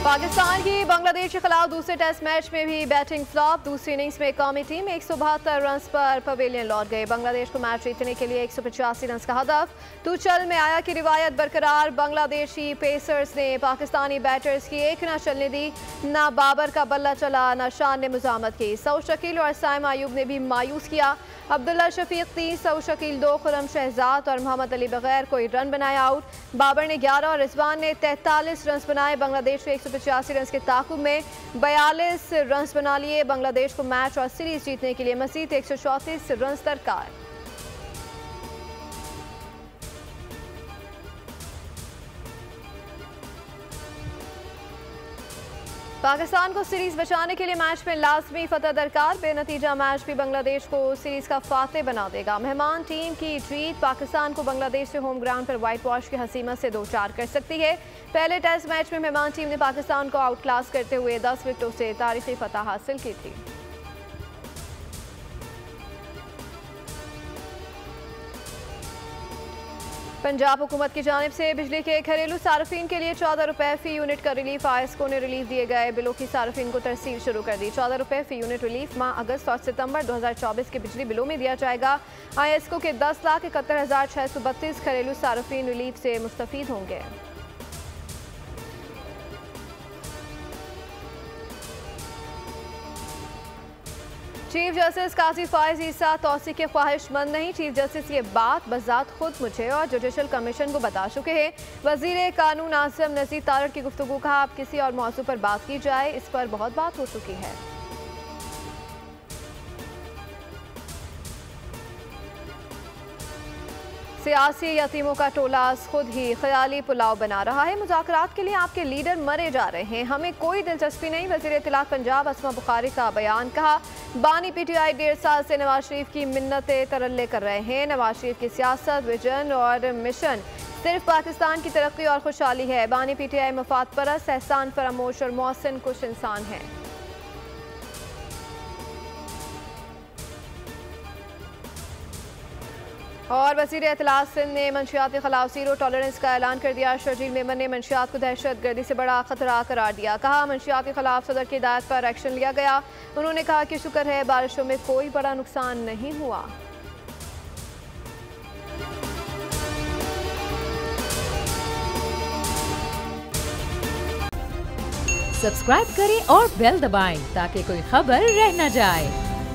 पाकिस्तान की बांग्लादेश के खिलाफ दूसरे टेस्ट मैच में भी बैटिंग फ्लॉप। दूसरी इनिंग्स में कौमी टीम 172 रन पर पवेलियन लौट गए। बांग्लादेश को मैच जीतने के लिए 185 रन का हदफ। तू चल में आया की रिवायत बरकरार। बांग्लादेशी पेसर्स ने पाकिस्तानी बैटर्स की एक न चलने दी। ना बाबर का बल्ला चला, ना शान ने मुजामत की। सऊद शकील और साइम अयूब ने भी मायूस किया। अब्दुल्ला शफीक 3, सऊद शकील 2, खुरम शहजाद और मोहम्मद अली बगैर कोई रन बनाया आउट। बाबर ने 11 और रिजवान ने 43 रन बनाए। बांग्लादेश के 185 रन के ताकुब में 42 रन बना लिए। बांग्लादेश को मैच और सीरीज जीतने के लिए मजीद 134 रन दरकार। पाकिस्तान को सीरीज बचाने के लिए मैच में लाजमी फतह दरकार। बेनतीजा मैच भी बांग्लादेश को सीरीज का फातेह बना देगा। मेहमान टीम की जीत पाकिस्तान को बांग्लादेश से होम ग्राउंड पर व्हाइट वॉश की हसीमत से 2-4 कर सकती है। पहले टेस्ट मैच में मेहमान टीम ने पाकिस्तान को आउट क्लास करते हुए 10 विकेटों से तारीखी फतह हासिल की थी। पंजाब हुकूमत की जानिब से बिजली के घरेलू सार्फिन के लिए 14 रुपये फ़ी यूनिट का रिलीफ। ISCO ने रिलीफ दिए गए बिलों की सार्फिन को तरसील शुरू कर दी। 14 रुपये फ़ी यूनिट रिलीफ माह अगस्त और सितंबर 2024 के बिजली बिलों में दिया जाएगा। ISCO के 10,71,632 घरेलू सार्फिन रिलीफ से मुस्तफीद होंगे। चीफ जस्टिस काजी फायज ईसा तौसी के ख्वाहिशमंद नहीं। चीफ जस्टिस ये बात बजात खुद मुझे और जुडिशल कमीशन को बता चुके हैं। वजीर कानून आसिम नज़ीर तारड़ की गुफ्तगू कहा, अब किसी और मौजू पर बात की जाए, इस पर बहुत बात हो चुकी है। सियासी यतीमों का टोला खुद ही ख्याली पुलाव बना रहा है। मुज़ाकरात के लिए आपके लीडर मरे जा रहे हैं, हमें कोई दिलचस्पी नहीं। वज़ीर इत्तलात पंजाब अस्मा बुखारी का बयान। कहा, बानी PTI 1.5 साल से नवाज शरीफ की मिन्नतें तरल्ले कर रहे हैं। नवाज शरीफ की सियासत, विजन और मिशन सिर्फ पाकिस्तान की तरक्की और खुशहाली है। बानी PTI मफाद परस्त, एहसान फरामोश और मोहसिन कुछ इंसान हैं। और वज़ीर इत्तलात सिंध ने मंशियात के खिलाफ 0 टॉलरेंस का ऐलान कर दिया। शर्जील मेमन ने मंशियात को दहशत गर्दी से बड़ा खतरा करार दिया। कहा, मंशियात के खिलाफ सदर की हिदायत पर एक्शन लिया गया। उन्होंने कहा कि शुक्र है बारिशों में कोई बड़ा नुकसान नहीं हुआ। सब्सक्राइब करें और बेल दबाएं ताकि कोई खबर रह न जाए।